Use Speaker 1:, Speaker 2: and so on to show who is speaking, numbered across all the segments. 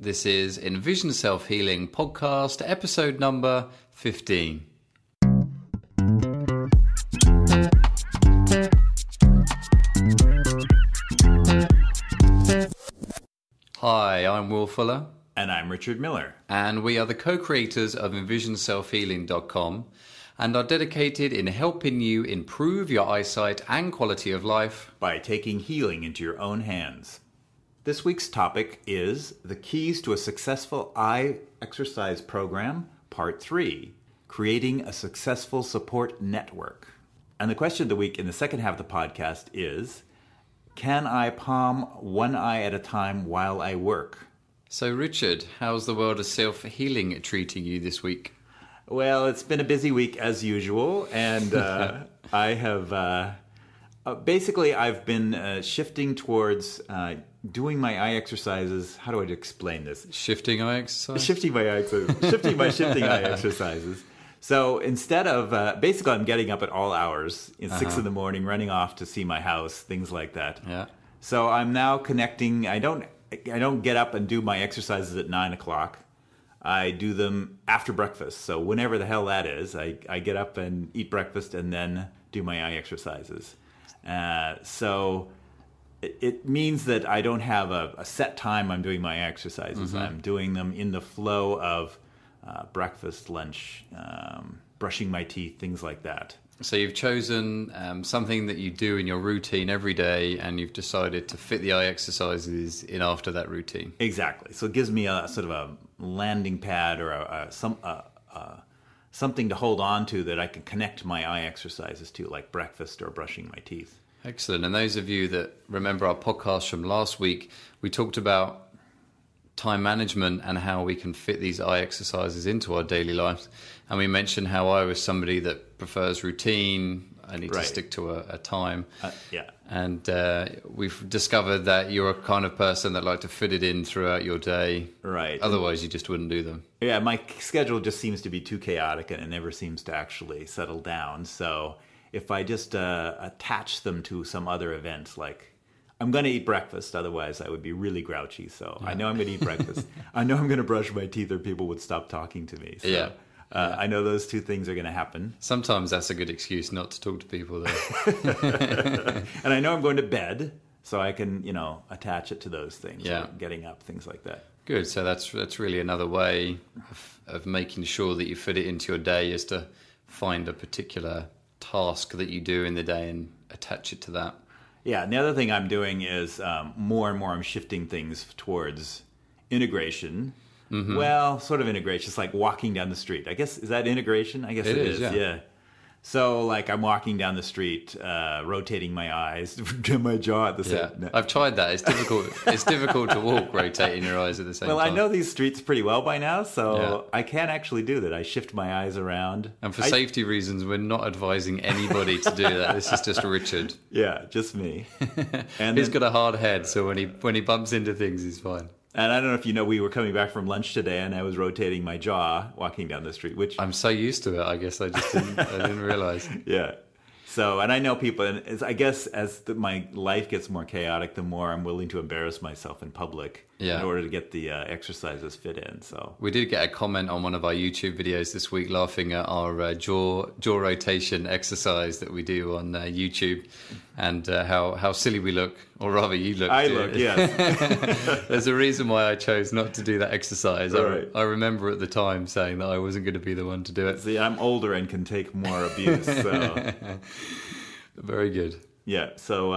Speaker 1: This is Envision Self-Healing Podcast, episode number 15. Hi, I'm Will Fuller.
Speaker 2: And I'm Richard Miller.
Speaker 1: And we are the co-creators of EnvisionSelfHealing.com and are dedicated in helping you improve your eyesight and quality of life
Speaker 2: by taking healing into your own hands. This week's topic is the keys to a successful eye exercise program, part 3, creating a successful support network. And the question of the week in the second half of the podcast is, can I palm one eye at a time while I work?
Speaker 1: So Richard, how's the world of self-healing treating you this week?
Speaker 2: Well, it's been a busy week as usual, and I have basically I've been shifting towards doing my eye exercises. How do I explain this?
Speaker 1: Shifting eye exercise?
Speaker 2: Shifting my eye exercises. So instead of, basically I'm getting up at all hours, 6 in the morning, running off to see my house, things like that.
Speaker 1: Yeah.
Speaker 2: So I'm now connecting, I don't get up and do my exercises at 9 o'clock. I do them after breakfast. So whenever the hell that is, I get up and eat breakfast and then do my eye exercises. So it means that I don't have a set time I'm doing my exercises. I'm doing them in the flow of breakfast, lunch, brushing my teeth, things like that.
Speaker 1: So you've chosen something that you do in your routine every day, and you've decided to fit the eye exercises in after that routine.
Speaker 2: Exactly. So it gives me a sort of a landing pad or something to hold on to that I can connect my eye exercises to, like breakfast or brushing my teeth.
Speaker 1: Excellent. And those of you that remember our podcast from last week, we talked about time management and how we can fit these eye exercises into our daily lives. And we mentioned how I was somebody that prefers routine. I need to stick to a time.
Speaker 2: Yeah.
Speaker 1: And we've discovered that you're a kind of person that like to fit it in throughout your day.
Speaker 2: Right.
Speaker 1: Otherwise, you just wouldn't do them.
Speaker 2: Yeah, my schedule just seems to be too chaotic and it never seems to actually settle down. So if I just attach them to some other event, like I'm going to eat breakfast, otherwise I would be really grouchy. So I know I'm going to eat breakfast. I know I'm going to brush my teeth or people would stop talking to me. So, I know those two things are going to happen.
Speaker 1: Sometimes that's a good excuse not to talk to people, though.
Speaker 2: And I know I'm going to bed, so I can, attach it to those things.
Speaker 1: Yeah.
Speaker 2: Like getting up, things like that.
Speaker 1: Good. So that's really another way of making sure that you fit it into your day, is to find a particular task that you do in the day and attach it to that.
Speaker 2: Yeah, and the other thing I'm doing is more and more I'm shifting things towards integration. Well, sort of integration. It's like walking down the street. I guess, is that integration? I guess it is. Yeah. So like I'm walking down the street, rotating my eyes to my jaw at the same time.
Speaker 1: I've tried that. It's difficult. It's difficult to walk rotating your eyes at the same time.
Speaker 2: Well, I know these streets pretty well by now, so I can actually do that. I shift my eyes around.
Speaker 1: And for safety reasons, we're not advising anybody to do that. This is just Richard.
Speaker 2: Yeah, just me.
Speaker 1: And he's got a hard head, so when he bumps into things, he's fine.
Speaker 2: And I don't know if you know, we were coming back from lunch today, and I was rotating my jaw walking down the street, which
Speaker 1: I'm so used to it. I guess I just didn't realize.
Speaker 2: Yeah. So, and I know people, and I guess as my life gets more chaotic, the more I'm willing to embarrass myself in public in order to get the exercises fit in. So
Speaker 1: we did get a comment on one of our YouTube videos this week, laughing at our jaw rotation exercise that we do on YouTube, and how silly we look, or rather you look.
Speaker 2: I look, yes.
Speaker 1: There's a reason why I chose not to do that exercise.
Speaker 2: Right.
Speaker 1: I remember at the time saying that I wasn't going to be the one to do it.
Speaker 2: See, I'm older and can take more abuse. So.
Speaker 1: Very good.
Speaker 2: Yeah. So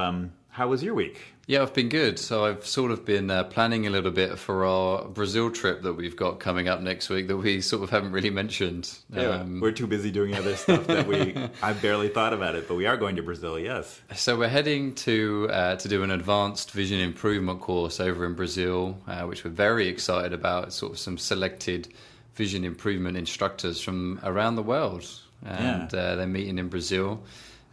Speaker 2: how was your week?
Speaker 1: Yeah, I've been good. So I've sort of been planning a little bit for our Brazil trip that we've got coming up next week that we sort of haven't really mentioned.
Speaker 2: Yeah, we're too busy doing other stuff that I barely thought about it, but we are going to Brazil, yes.
Speaker 1: So we're heading to do an advanced vision improvement course over in Brazil, which we're very excited about. It's sort of some selected vision improvement instructors from around the world. And they're meeting in Brazil.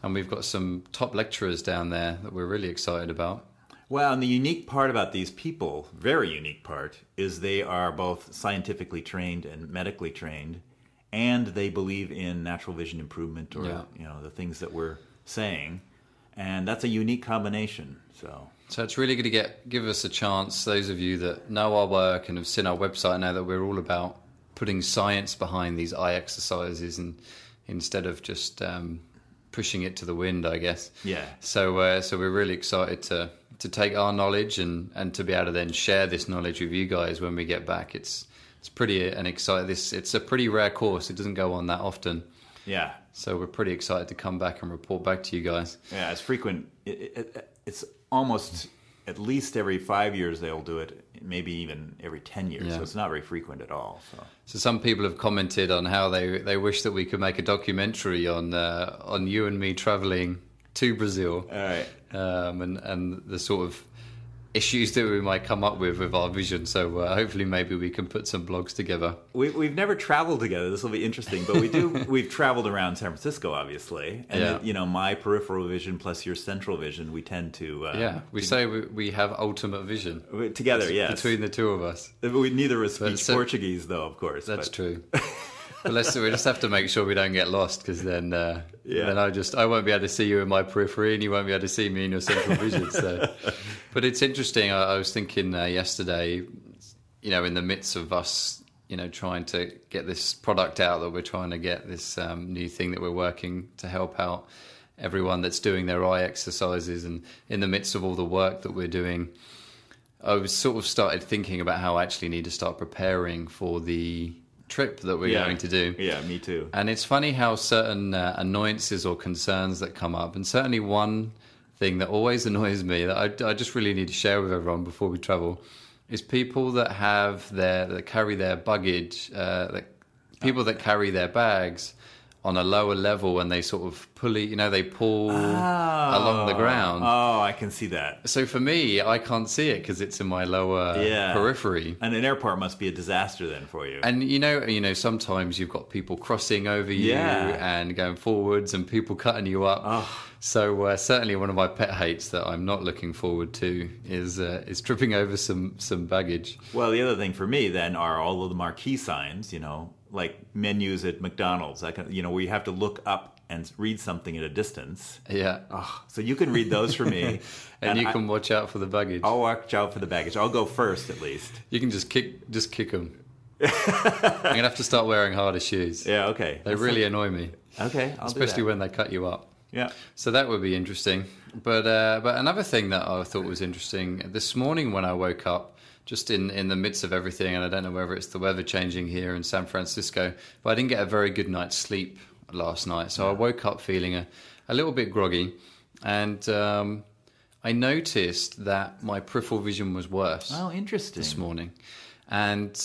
Speaker 1: And we've got some top lecturers down there that we're really excited about.
Speaker 2: Well, and the unique part about these people, very unique part, is they are both scientifically trained and medically trained, and they believe in natural vision improvement or the things that we're saying, and that's a unique combination. So
Speaker 1: So it's really going to give us a chance, those of you that know our work and have seen our website, know that we're all about putting science behind these eye exercises, and instead of just pushing it to the wind, I guess.
Speaker 2: Yeah.
Speaker 1: So we're really excited to take our knowledge and to be able to then share this knowledge with you guys when we get back. It's pretty exciting. It's a pretty rare course. It doesn't go on that often.
Speaker 2: Yeah.
Speaker 1: So we're pretty excited to come back and report back to you guys.
Speaker 2: Yeah, it's frequent. It's almost at least every 5 years they'll do it, maybe even every 10 years. Yeah. So it's not very frequent at all.
Speaker 1: So some people have commented on how they wish that we could make a documentary on you and me traveling to Brazil.
Speaker 2: All right.
Speaker 1: And the sort of issues that we might come up with our vision. So hopefully maybe we can put some blogs together.
Speaker 2: We've never traveled together. This will be interesting, but we've traveled around San Francisco, obviously. And my peripheral vision plus your central vision, we tend to
Speaker 1: we say we have ultimate vision
Speaker 2: together. Yes,
Speaker 1: between the two of us.
Speaker 2: We neither of us speak Portuguese, though, of course.
Speaker 1: That's true. But we just have to make sure we don't get lost, because then I won't be able to see you in my periphery, and you won't be able to see me in your central vision. So, but it's interesting. I was thinking yesterday, in the midst of us, trying to get this product out, that we're trying to get this new thing that we're working to help out everyone that's doing their eye exercises, and in the midst of all the work that we're doing, I was sort of started thinking about how I actually need to start preparing for the trip that we're going to do.
Speaker 2: Yeah, me too.
Speaker 1: And it's funny how certain annoyances or concerns that come up, and certainly one thing that always annoys me that I just really need to share with everyone before we travel, is people that carry their baggage, people that carry their bags on a lower level, and they sort of pull along the ground.
Speaker 2: Oh, I can see that.
Speaker 1: So for me, I can't see it because it's in my lower periphery.
Speaker 2: And an airport must be a disaster then for you.
Speaker 1: And sometimes you've got people crossing over you and going forwards, and people cutting you up.
Speaker 2: Oh.
Speaker 1: So certainly one of my pet hates that I'm not looking forward to is tripping over some baggage.
Speaker 2: Well, the other thing for me then are all of the marquee signs, like menus at McDonald's, where you have to look up and read something at a distance.
Speaker 1: Yeah.
Speaker 2: Oh, so you can read those for me.
Speaker 1: and you can watch out for the baggage.
Speaker 2: I'll watch out for the baggage. I'll go first at least.
Speaker 1: You can just kick them. I'm going to have to start wearing harder shoes.
Speaker 2: Yeah, okay.
Speaker 1: They really annoy me.
Speaker 2: Okay,
Speaker 1: especially when they cut you up.
Speaker 2: Yeah.
Speaker 1: So that would be interesting. But another thing that I thought was interesting, this morning when I woke up, just in the midst of everything, and I don't know whether it's the weather changing here in San Francisco, but I didn't get a very good night's sleep last night. So I woke up feeling a little bit groggy, and I noticed that my peripheral vision was worse.
Speaker 2: Oh, interesting.
Speaker 1: This morning. And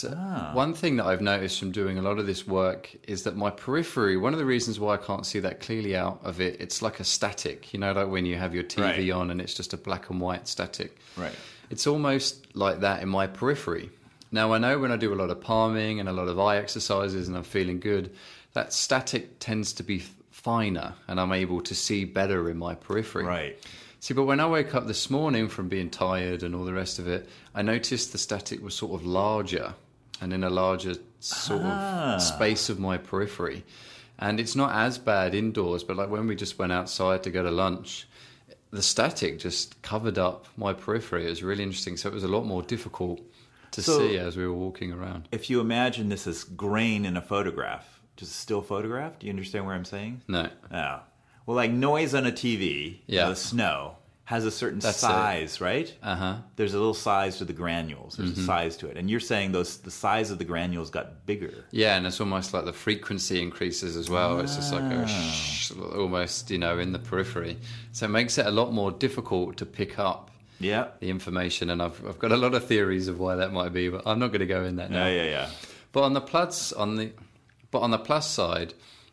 Speaker 1: one thing that I've noticed from doing a lot of this work is that my periphery, one of the reasons why I can't see that clearly out of it, it's like a static, like when you have your TV on and it's just a black and white static.
Speaker 2: Right.
Speaker 1: It's almost like that in my periphery. Now, I know when I do a lot of palming and a lot of eye exercises and I'm feeling good, that static tends to be finer and I'm able to see better in my periphery.
Speaker 2: Right.
Speaker 1: See, but when I woke up this morning from being tired and all the rest of it, I noticed the static was sort of larger and in a larger sort of space of my periphery. And it's not as bad indoors, but like when we just went outside to go to lunch, the static just covered up my periphery. It was really interesting. So it was a lot more difficult to see as we were walking around.
Speaker 2: If you imagine this as grain in a photograph, just a still photograph, do you understand what I'm saying?
Speaker 1: No.
Speaker 2: Oh. Well, like noise on a TV, the snow, has a certain size, right?
Speaker 1: Uh-huh.
Speaker 2: There's a little size to the granules. There's a size to it. And you're saying the size of the granules got bigger.
Speaker 1: Yeah, and it's almost like the frequency increases as well. It's just like almost, in the periphery. So it makes it a lot more difficult to pick up the information. And I've got a lot of theories of why that might be, but I'm not going to go in that now.
Speaker 2: Yeah.
Speaker 1: But on the plus side,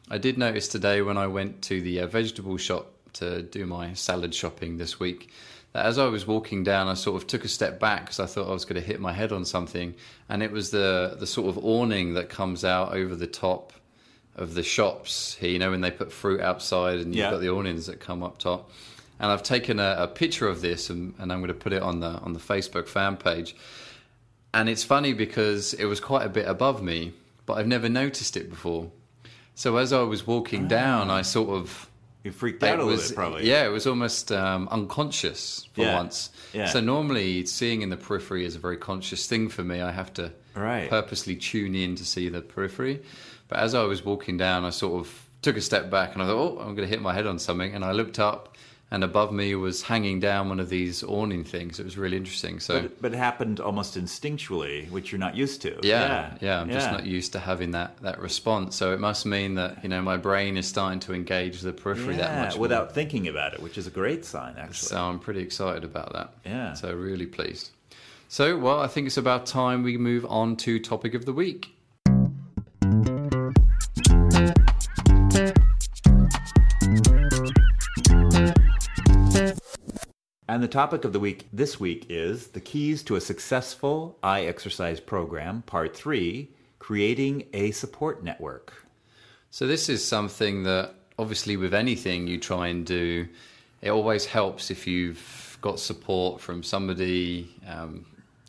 Speaker 1: I did notice today when I went to the vegetable shop to do my salad shopping this week, that as I was walking down, I sort of took a step back because I thought I was going to hit my head on something. And it was the sort of awning that comes out over the top of the shops here, when they put fruit outside and you've got the awnings that come up top. And I've taken a picture of this and I'm going to put it on the Facebook fan page. And it's funny because it was quite a bit above me, but I've never noticed it before. So as I was walking down, I sort of
Speaker 2: You freaked out a little bit, probably.
Speaker 1: Yeah, it was almost unconscious for once.
Speaker 2: Yeah.
Speaker 1: So normally seeing in the periphery is a very conscious thing for me. I have to purposely tune in to see the periphery. But as I was walking down, I sort of took a step back and I thought, oh, I'm going to hit my head on something. And I looked up, and above me was hanging down one of these awning things. It was really interesting. So,
Speaker 2: but it happened almost instinctually, which you're not used to.
Speaker 1: Yeah. I'm just not used to having that response. So it must mean that, my brain is starting to engage the periphery that much more.
Speaker 2: Without thinking about it, which is a great sign, actually.
Speaker 1: So I'm pretty excited about that.
Speaker 2: Yeah.
Speaker 1: So really pleased. So, well, I think it's about time we move on to topic of the week.
Speaker 2: And the topic of the week this week is the keys to a successful eye exercise program, part 3, creating a support network.
Speaker 1: So this is something that obviously with anything you try and do, it always helps if you've got support from somebody,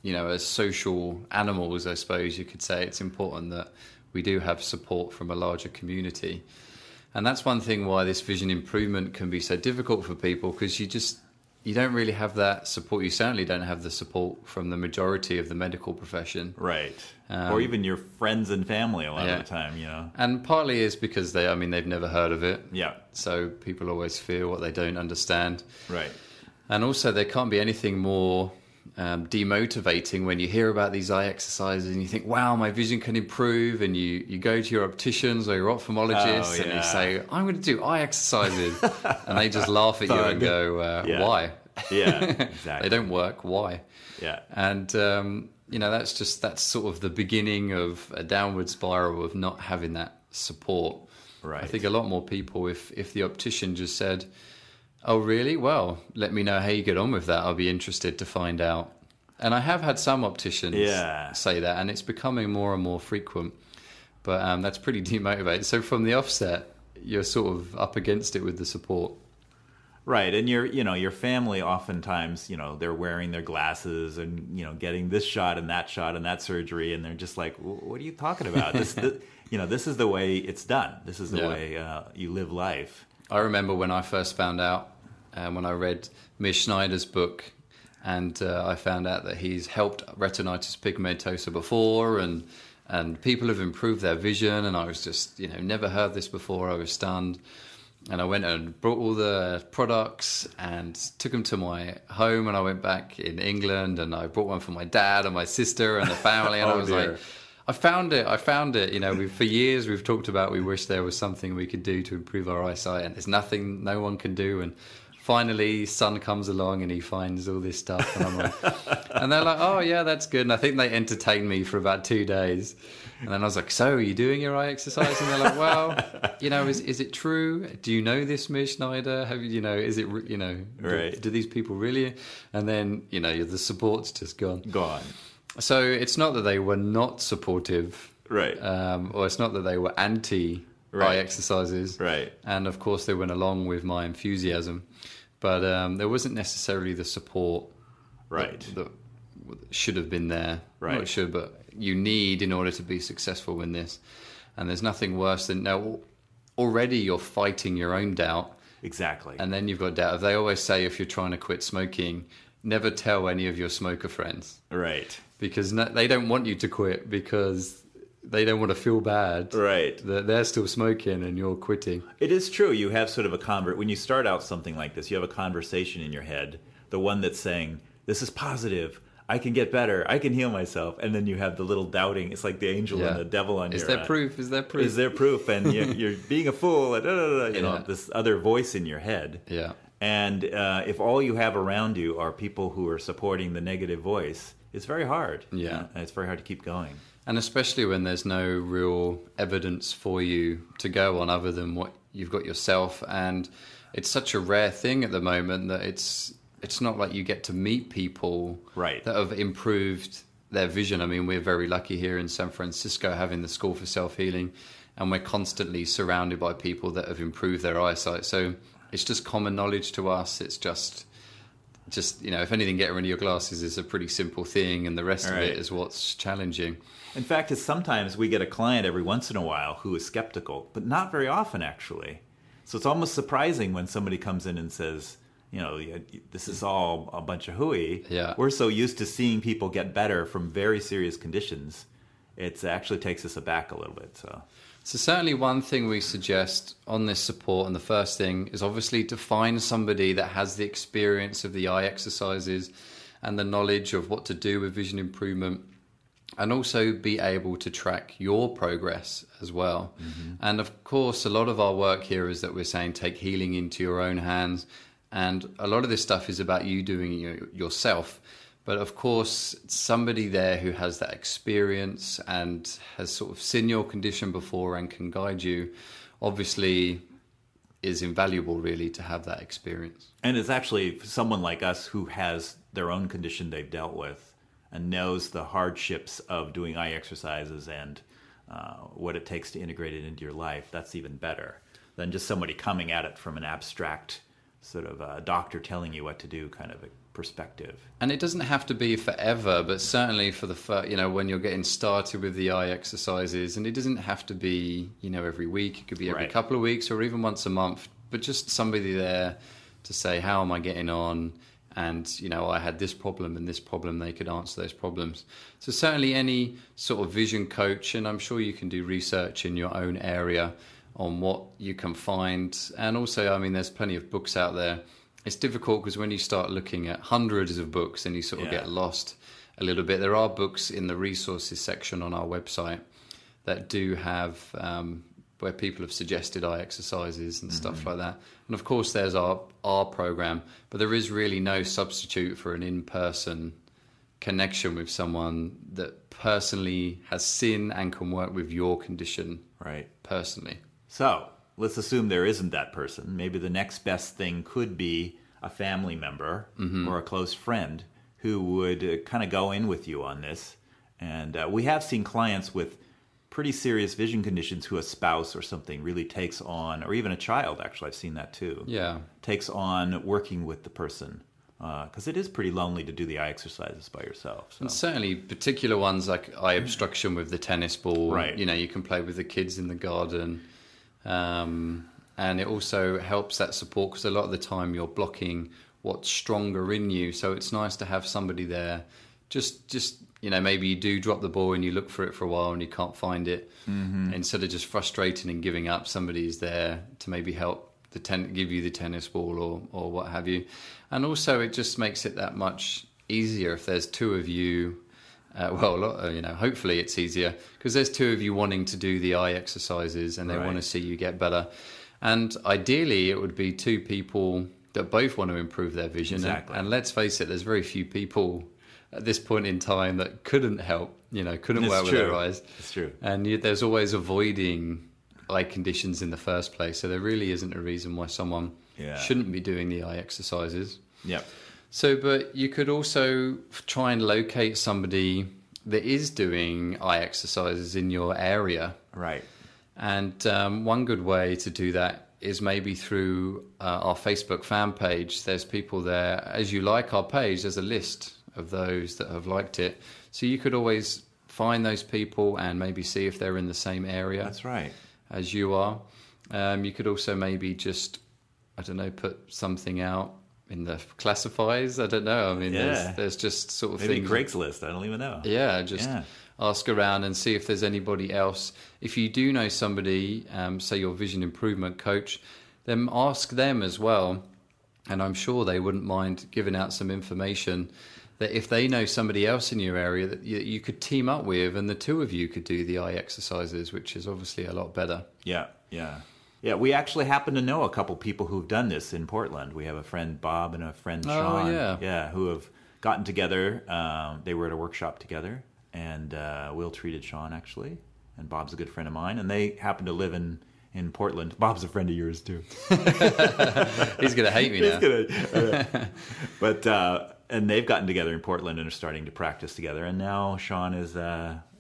Speaker 1: as social animals, I suppose you could say. It's important that we do have support from a larger community. And that's one thing why this vision improvement can be so difficult for people, because you don't really have that support. You certainly don't have the support from the majority of the medical profession.
Speaker 2: Right. Or even your friends and family a lot of the time,
Speaker 1: And partly is because they've never heard of it.
Speaker 2: Yeah.
Speaker 1: So people always fear what they don't understand.
Speaker 2: Right.
Speaker 1: And also there can't be anything more demotivating when you hear about these eye exercises and you think, wow, my vision can improve, and you go to your opticians or your ophthalmologists and you say, I'm going to do eye exercises, and they just laugh at you and go, why?
Speaker 2: Yeah, exactly.
Speaker 1: They don't work. Why?
Speaker 2: Yeah.
Speaker 1: And that's sort of the beginning of a downward spiral of not having that support.
Speaker 2: Right.
Speaker 1: I think a lot more people, if the optician just said, oh, really? Well, let me know how you get on with that. I'll be interested to find out. And I have had some opticians say that, and it's becoming more and more frequent. But that's pretty demotivating. So from the offset, you're sort of up against it with the support.
Speaker 2: Right, and your family oftentimes, they're wearing their glasses and, getting this shot and that surgery, and they're just like, what are you talking about? This is the way it's done. This is the way you live life.
Speaker 1: I remember when I first found out, when I read Ms. Schneider's book, and I found out that he's helped retinitis pigmentosa before, and people have improved their vision, and I was just, never heard this before. I was stunned. And I went and brought all the products and took them to my home, and I went back in England, and I brought one for my dad and my sister and the family, and I was like, I found it. For years we've talked about we wish there was something we could do to improve our eyesight, and there's nothing no one can do. And finally, son comes along and he finds all this stuff, and I'm like, and they're like, oh yeah, that's good. And I think they entertained me for about 2 days, and then I was like, so are you doing your eye exercise? And they're like, well, is it true? Do you know this, Ms. Schneider? Have you, is it,
Speaker 2: right.
Speaker 1: do these people really? And then the support's just gone. So it's not that they were not supportive,
Speaker 2: right?
Speaker 1: Or it's not that they were anti eye exercises,
Speaker 2: right?
Speaker 1: And of course they went along with my enthusiasm, but there wasn't necessarily the support,
Speaker 2: right?
Speaker 1: That should have been there,
Speaker 2: right?
Speaker 1: Not should, but you need in order to be successful in this. And there's nothing worse than already you're fighting your own doubt,
Speaker 2: exactly,
Speaker 1: and then you've got doubt. They always say if you're trying to quit smoking, never tell any of your smoker friends,
Speaker 2: right?
Speaker 1: Because they don't want you to quit, because they don't want to feel bad.
Speaker 2: Right.
Speaker 1: That they're still smoking and you're quitting.
Speaker 2: It is true. You have sort of when you start out something like this, you have a conversation in your head, the one that's saying, this is positive, I can get better, I can heal myself. And then you have the little doubting. It's like the angel and the devil on your...
Speaker 1: Is there proof? Is there proof?
Speaker 2: Is there proof? And you're being a fool. And, this other voice in your head.
Speaker 1: Yeah.
Speaker 2: And if all you have around you are people who are supporting the negative voice, it's very hard.
Speaker 1: Yeah.
Speaker 2: And it's very hard to keep going.
Speaker 1: And especially when there's no real evidence for you to go on other than what you've got yourself. And it's such a rare thing at the moment that it's not like you get to meet people that have improved their vision. I mean, we're very lucky here in San Francisco having the School for Self-Healing, and we're constantly surrounded by people that have improved their eyesight. So it's just common knowledge to us. It's just if anything, getting rid of your glasses is a pretty simple thing, and the rest of it is what's challenging.
Speaker 2: In fact, sometimes we get a client every once in a while who is skeptical, but not very often, actually. So it's almost surprising when somebody comes in and says, this is all a bunch of hooey.
Speaker 1: Yeah.
Speaker 2: We're so used to seeing people get better from very serious conditions. It actually takes us aback a little bit.
Speaker 1: So certainly one thing we suggest on this support, and the first thing is obviously to find somebody that has the experience of the eye exercises and the knowledge of what to do with vision improvement, and also be able to track your progress as well. Mm-hmm. And of course, a lot of our work here is that we're saying take healing into your own hands. And a lot of this stuff is about you doing it yourself. But of course, somebody there who has that experience and has sort of seen your condition before and can guide you, obviously is invaluable really to have that experience.
Speaker 2: And it's actually someone like us who has their own condition they've dealt with and knows the hardships of doing eye exercises and what it takes to integrate it into your life. That's even better than just somebody coming at it from an abstract sort of a doctor telling you what to do kind of a perspective.
Speaker 1: And it doesn't have to be forever, but certainly for the when you're getting started with the eye exercises, and it doesn't have to be every week. It could be every couple of weeks or even once a month, but just somebody there to say, how am I getting on? And I had this problem and this problem, they could answer those problems. So certainly any sort of vision coach, and I'm sure you can do research in your own area on what you can find. And also, there's plenty of books out there. It's difficult because when you start looking at hundreds of books and you sort of get lost a little bit. There are books in the resources section on our website that do have where people have suggested eye exercises and stuff like that. And of course there's our program, but there is really no substitute for an in-person connection with someone that personally has seen and can work with your condition personally. So
Speaker 2: let's assume there isn't that person. Maybe the next best thing could be a family member or a close friend who would kind of go in with you on this. And we have seen clients with pretty serious vision conditions who a spouse or something really takes on, or even a child, actually, I've seen that too.
Speaker 1: Yeah.
Speaker 2: Takes on working with the person. Because it is pretty lonely to do the eye exercises by yourself. So.
Speaker 1: And certainly particular ones like eye obstruction with the tennis ball.
Speaker 2: Right.
Speaker 1: You can play with the kids in the garden. And it also helps that support because a lot of the time you're blocking what's stronger in you. So it's nice to have somebody there. Just maybe you do drop the ball and you look for it for a while and you can't find it. Instead of just frustrating and giving up, somebody's there to maybe help give you the tennis ball or what have you. And also it just makes it that much easier if there's two of you. Hopefully it's easier because there's two of you wanting to do the eye exercises and they want to see you get better. And ideally it would be two people that both want to improve their vision.
Speaker 2: Exactly.
Speaker 1: And let's face it, there's very few people at this point in time that couldn't help, couldn't work with their eyes.
Speaker 2: It's true.
Speaker 1: And there's always avoiding eye conditions in the first place. So there really isn't a reason why someone shouldn't be doing the eye exercises.
Speaker 2: Yep.
Speaker 1: So, but you could also try and locate somebody that is doing eye exercises in your area.
Speaker 2: Right.
Speaker 1: And one good way to do that is maybe through our Facebook fan page. There's people there. As you like our page, there's a list of those that have liked it. So you could always find those people and maybe see if they're in the same area.
Speaker 2: That's right.
Speaker 1: As you are. You could also maybe just, put something out in the classifiers. I don't know. There's just sort of
Speaker 2: maybe
Speaker 1: things.
Speaker 2: Craigslist. I don't even know.
Speaker 1: Yeah, ask around and see if there's anybody else. If you do know somebody, say your vision improvement coach, then ask them as well. And I'm sure they wouldn't mind giving out some information that if they know somebody else in your area that you could team up with and the two of you could do the eye exercises, which is obviously a lot better.
Speaker 2: Yeah. Yeah, we actually happen to know a couple people who've done this in Portland. We have a friend, Bob, and a friend, Sean, who have gotten together. They were at a workshop together, and Will treated Sean, actually, and Bob's a good friend of mine, and they happen to live in Portland. Bob's a friend of yours, too.
Speaker 1: He's going to hate me now.
Speaker 2: But and they've gotten together in Portland and are starting to practice together, and now Sean is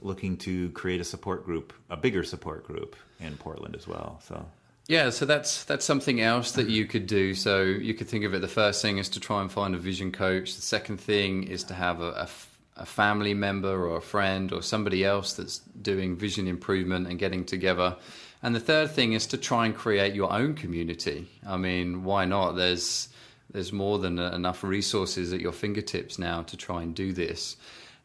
Speaker 2: looking to create a support group, a bigger support group in Portland as well, so...
Speaker 1: Yeah, so that's something else that you could do. So you could think of it, the first thing is to try and find a vision coach. The second thing is to have a family member or a friend or somebody else that's doing vision improvement and getting together. And the third thing is to try and create your own community. I mean, why not? There's more than enough resources at your fingertips now to try and do this.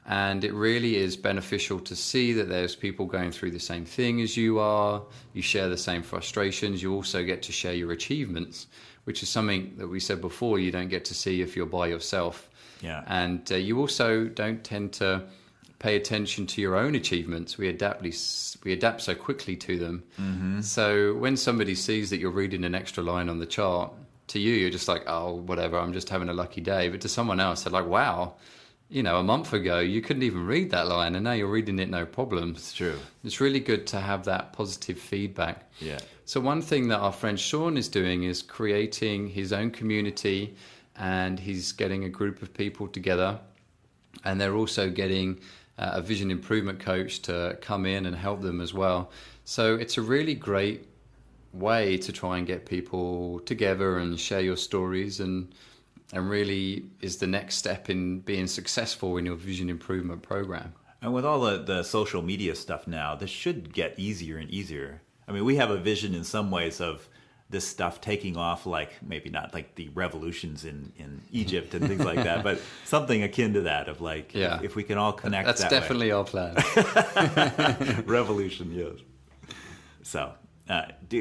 Speaker 1: And it really is beneficial to see that there's people going through the same thing as you are. You share the same frustrations. You also get to share your achievements, which is something that we said before you don't get to see if you're by yourself.
Speaker 2: Yeah.
Speaker 1: And you also don't tend to pay attention to your own achievements. We adapt so quickly to them. Mm-hmm. So when somebody sees that you're reading an extra line on the chart, to you, you're just like, oh, whatever, I'm just having a lucky day. But to someone else, they're like, wow, you know, a month ago, you couldn't even read that line, and now you're reading it no problem.
Speaker 2: It's true.
Speaker 1: It's really good to have that positive feedback.
Speaker 2: Yeah.
Speaker 1: So one thing that our friend Sean is doing is creating his own community, and he's getting a group of people together, and they're also getting a vision improvement coach to come in and help them as well. So it's a really great way to try and get people together and share your stories, and really is the next step in being successful in your vision improvement program.
Speaker 2: And with all the social media stuff now, this should get easier and easier. I mean, we have a vision in some ways of this stuff taking off, like maybe not like the revolutions in Egypt and things like that, but something akin to that of like, if we can all connect.
Speaker 1: That's
Speaker 2: that
Speaker 1: definitely
Speaker 2: way.
Speaker 1: our plan.
Speaker 2: Revolution, yes. So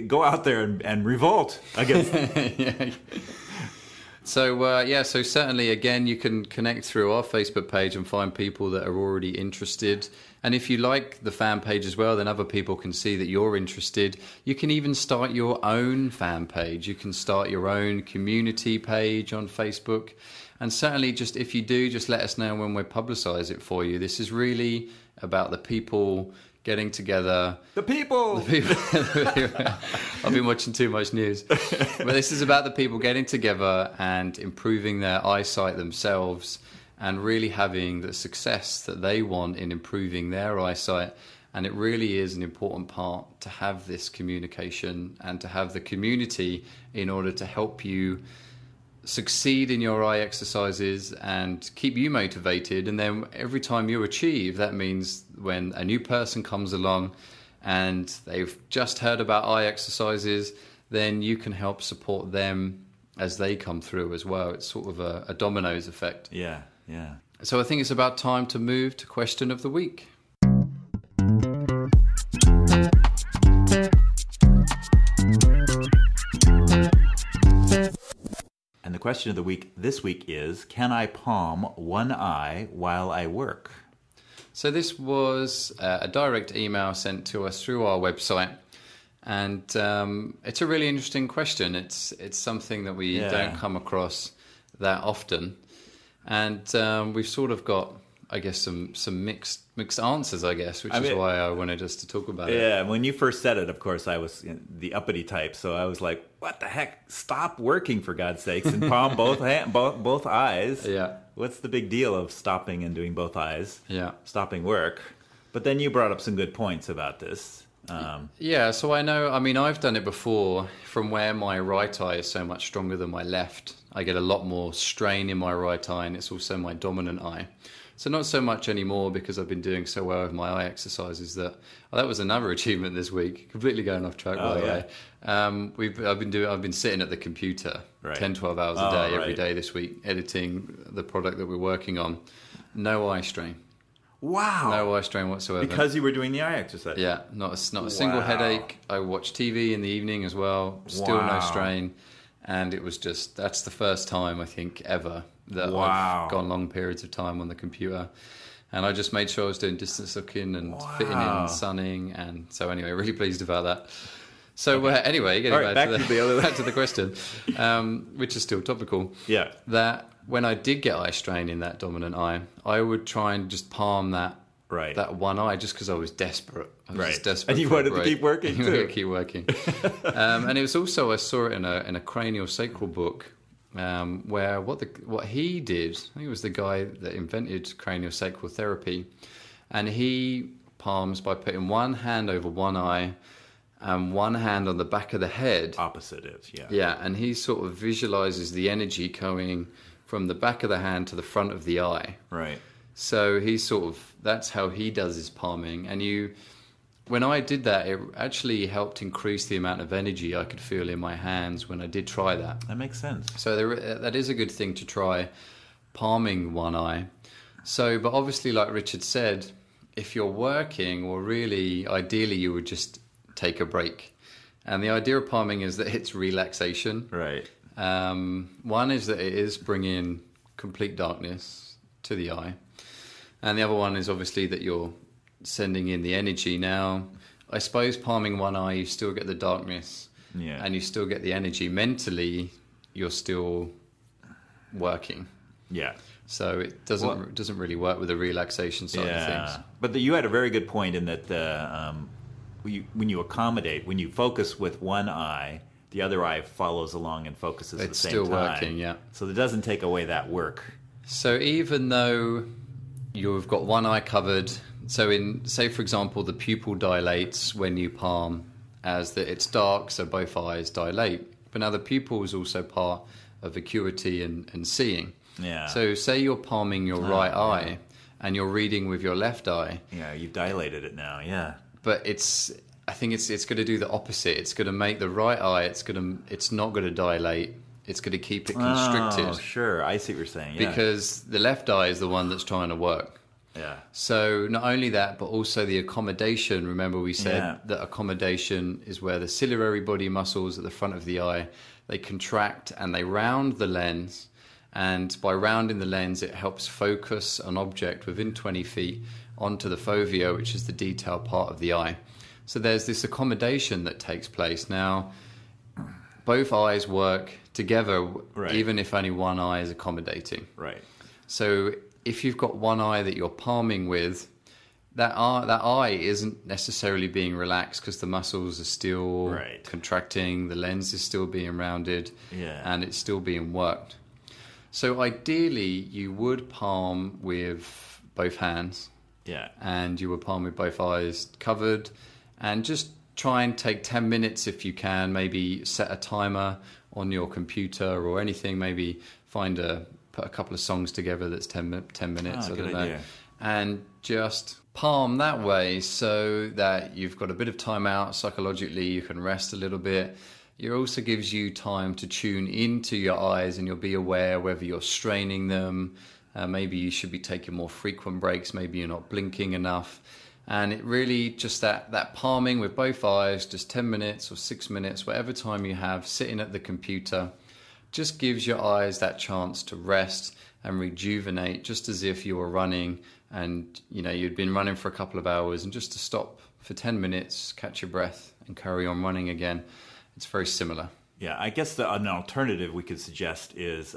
Speaker 2: go out there and revolt against.
Speaker 1: Yeah. So certainly, again, you can connect through our Facebook page and find people that are already interested. And if you like the fan page as well, then other people can see that you're interested. You can even start your own fan page. You can start your own community page on Facebook. And certainly, just if you do, just let us know when we publicize it for you. This is really about the people getting together.
Speaker 2: The people!
Speaker 1: I've been watching too much news. But this is about the people getting together and improving their eyesight themselves and really having the success that they want in improving their eyesight. And it really is an important part to have this communication and to have the community in order to help you succeed in your eye exercises and keep you motivated. And then every time you achieve, that means when a new person comes along and they've just heard about eye exercises, then you can help support them as they come through as well. It's sort of a dominoes effect.
Speaker 2: Yeah, yeah.
Speaker 1: So I think it's about time to move to question of the week.
Speaker 2: And the question of the week this week is, can I palm one eye while I work?
Speaker 1: So this was a direct email sent to us through our website. And it's a really interesting question. It's something that we don't come across that often. And we've sort of got, I guess, some mixed answers, I guess, which is why I wanted us to talk about it.
Speaker 2: Yeah, when you first said it, of course, I was the uppity type, so I was like, what the heck? Stop working, for God's sakes, and palm both eyes.
Speaker 1: Yeah.
Speaker 2: What's the big deal of stopping and doing both eyes?
Speaker 1: Yeah.
Speaker 2: Stopping work. But then you brought up some good points about this.
Speaker 1: Yeah, so I've done it before from where my right eye is so much stronger than my left. I get a lot more strain in my right eye, and it's also my dominant eye. So not so much anymore because I've been doing so well with my eye exercises that was another achievement this week. Completely going off track, by the way. I've been sitting at the computer 10, 12 hours a day every day this week, editing the product that we're working on. No eye strain.
Speaker 2: Wow.
Speaker 1: No eye strain whatsoever.
Speaker 2: Because you were doing the eye exercise.
Speaker 1: Yeah, not a single headache. I watch TV in the evening as well. Still no strain. And it was that's the first time, I think, ever that I've gone long periods of time on the computer. And I just made sure I was doing distance looking and fitting in sunning. And so anyway, really pleased about that. So anyway, getting back to the question, which is still topical.
Speaker 2: Yeah.
Speaker 1: That when I did get eye strain in that dominant eye, I would try and just palm that one eye just because I was desperate. I was just desperate.
Speaker 2: And you wanted to keep working too.
Speaker 1: Keep working. And it was also, I saw it in a cranial sacral book where what he did, I think it was the guy that invented cranial sacral therapy, and he palms by putting one hand over one eye and one hand on the back of the head.
Speaker 2: Oppositive, yeah.
Speaker 1: Yeah, and he sort of visualizes the energy going from the back of the hand to the front of the eye.
Speaker 2: Right.
Speaker 1: So that's how he does his palming. And when I did that, it actually helped increase the amount of energy I could feel in my hands when I did try that.
Speaker 2: That makes sense.
Speaker 1: So that is a good thing to try, palming one eye. So, but obviously, like Richard said, if you're working, or really, ideally, you would just take a break. And the idea of palming is that it's relaxation.
Speaker 2: Right.
Speaker 1: One is that it is bringing complete darkness to the eye. And the other one is obviously that you're sending in the energy. Now, I suppose palming one eye, you still get the darkness, and you still get the energy. Mentally, you're still working.
Speaker 2: Yeah.
Speaker 1: So it doesn't really work with the relaxation side of things.
Speaker 2: But you had a very good point in that when you accommodate, when you focus with one eye, the other eye follows along and focuses at the same time.
Speaker 1: It's still working, yeah.
Speaker 2: So it doesn't take away that work.
Speaker 1: So even though you've got one eye covered, so say for example the pupil dilates when you palm, it's dark, so both eyes dilate. But now the pupil is also part of acuity and seeing.
Speaker 2: Yeah.
Speaker 1: So say you're palming your right eye and you're reading with your left eye.
Speaker 2: Yeah, you've dilated it now, yeah.
Speaker 1: But I think it's going to do the opposite. It's going to make the right eye, it's not going to dilate. It's going to keep it constricted.
Speaker 2: Oh, sure. I see what you're saying. Yeah.
Speaker 1: Because the left eye is the one that's trying to work.
Speaker 2: Yeah.
Speaker 1: So not only that, but also the accommodation. Remember we said that accommodation is where the ciliary body muscles at the front of the eye, they contract and they round the lens. And by rounding the lens, it helps focus an object within 20 feet onto the fovea, which is the detailed part of the eye. So there's this accommodation that takes place. Now, both eyes work together, even if only one eye is accommodating.
Speaker 2: Right.
Speaker 1: So if you've got one eye that you're palming with, that eye isn't necessarily being relaxed because the muscles are still contracting, the lens is still being rounded, and it's still being worked. So ideally, you would palm with both hands.
Speaker 2: Yeah.
Speaker 1: And you would palm with both eyes covered, and just try and take 10 minutes if you can. Maybe set a timer on your computer or anything. Maybe put a couple of songs together that's 10 minutes. I don't know.
Speaker 2: Idea.
Speaker 1: And just palm that way so that you've got a bit of time out psychologically. You can rest a little bit. It also gives you time to tune into your eyes, and you'll be aware whether you're straining them. Maybe you should be taking more frequent breaks. Maybe you're not blinking enough. And it really just that palming with both eyes, just 10 minutes or 6 minutes, whatever time you have sitting at the computer, just gives your eyes that chance to rest and rejuvenate, just as if you were running and you'd been running for a couple of hours, and just to stop for 10 minutes, catch your breath and carry on running again. It's very similar.
Speaker 2: Yeah, I guess an alternative we could suggest is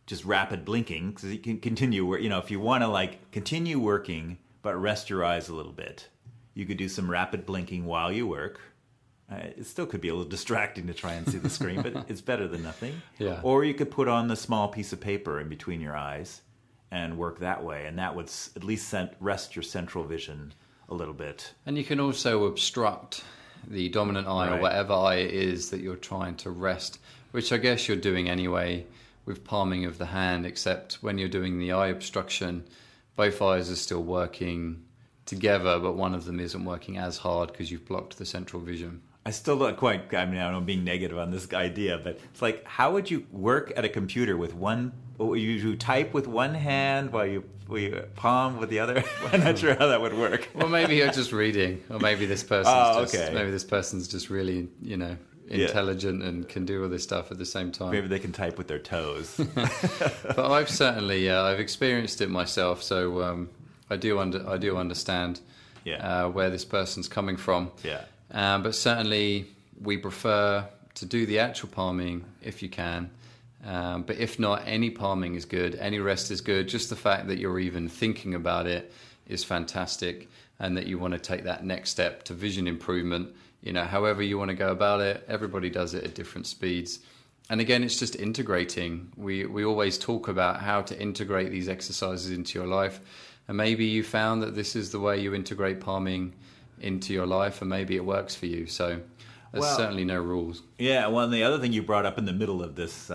Speaker 2: just rapid blinking, because you can continue. If you want to continue working but rest your eyes a little bit, you could do some rapid blinking while you work. It still could be a little distracting to try and see the screen, but it's better than nothing.
Speaker 1: Yeah.
Speaker 2: Or you could put on the small piece of paper in between your eyes and work that way, and that would at least rest your central vision a little bit.
Speaker 1: And you can also obstruct the dominant eye or whatever eye it is that you're trying to rest, which I guess you're doing anyway with palming of the hand, except when you're doing the eye obstruction, both eyes are still working together, but one of them isn't working as hard because you've blocked the central vision.
Speaker 2: I still don't quite, I don't know, I'm being negative on this idea, but it's like, how would you work at a computer with you type with one hand while you palm with the other? I'm not sure how that would work.
Speaker 1: Well, maybe you're just reading, or maybe this person's just really, intelligent and can do all this stuff at the same time.
Speaker 2: Maybe they can type with their toes.
Speaker 1: But I've certainly, I've experienced it myself, so I do understand where this person's coming from.
Speaker 2: Yeah.
Speaker 1: But certainly we prefer to do the actual palming if you can. But if not, any palming is good. Any rest is good. Just the fact that you're even thinking about it is fantastic, and that you want to take that next step to vision improvement. However you want to go about it, everybody does it at different speeds. And again, it's just integrating. We always talk about how to integrate these exercises into your life. And maybe you found that this is the way you integrate palming into your life, and maybe it works for you. So there's certainly no rules.
Speaker 2: Yeah, well, and the other thing you brought up in the middle of this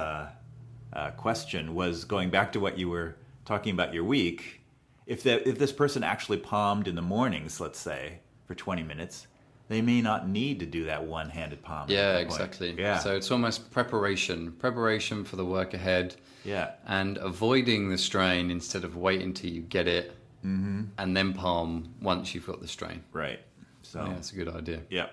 Speaker 2: question was going back to what you were talking about your week. if this person actually palmed in the mornings, let's say, for 20 minutes, they may not need to do that one-handed palm.
Speaker 1: Yeah, exactly.
Speaker 2: Yeah.
Speaker 1: So it's almost preparation for the work ahead.
Speaker 2: Yeah.
Speaker 1: And avoiding the strain instead of waiting till you get it and then palm once you've got the strain.
Speaker 2: Right. So
Speaker 1: yeah, that's a good idea.
Speaker 2: Yeah.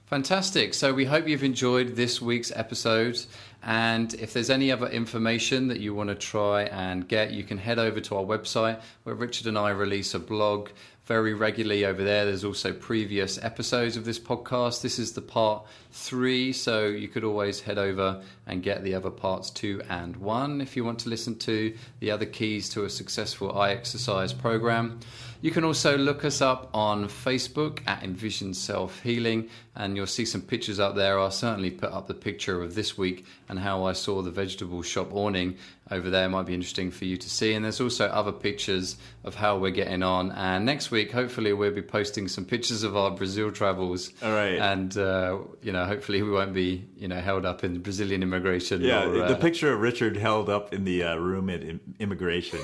Speaker 1: Fantastic. So we hope you've enjoyed this week's episode. And if there's any other information that you want to try and get, you can head over to our website where Richard and I release a blog very regularly over there. There's also previous episodes of this podcast. This is the part 3, so you could always head over and get the other parts 2 and 1 if you want to listen to the other keys to a successful eye exercise program. You can also look us up on Facebook at Envision Self Healing, and you'll see some pictures up there. I'll certainly put up the picture of this week and how I saw the vegetable shop awning over there. Might be interesting for you to see. And there's also other pictures of how we're getting on. And next week, hopefully, we'll be posting some pictures of our Brazil travels.
Speaker 2: All right.
Speaker 1: And hopefully, we won't be held up in Brazilian immigration.
Speaker 2: Yeah,
Speaker 1: or,
Speaker 2: the picture of Richard held up in the room at immigration.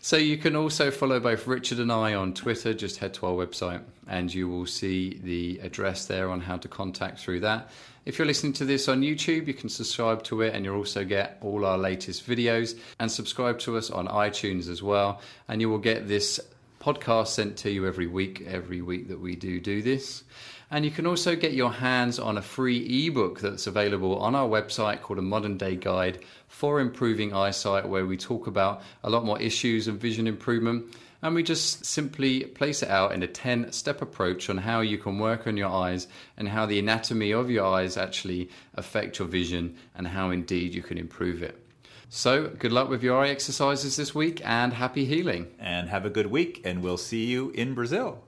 Speaker 1: So you can also follow both Richard and I on Twitter. Just head to our website and you will see the address there on how to contact through that. If you're listening to this on YouTube, you can subscribe to it and you'll also get all our latest videos, and subscribe to us on iTunes as well. And you will get this podcast sent to you every week that we do this. And you can also get your hands on a free ebook that's available on our website called A Modern Day Guide for Improving Eyesight, where we talk about a lot more issues of vision improvement. And we just simply place it out in a 10-step approach on how you can work on your eyes and how the anatomy of your eyes actually affect your vision and how indeed you can improve it. So good luck with your eye exercises this week and happy healing.
Speaker 2: And have a good week, and we'll see you in Brazil.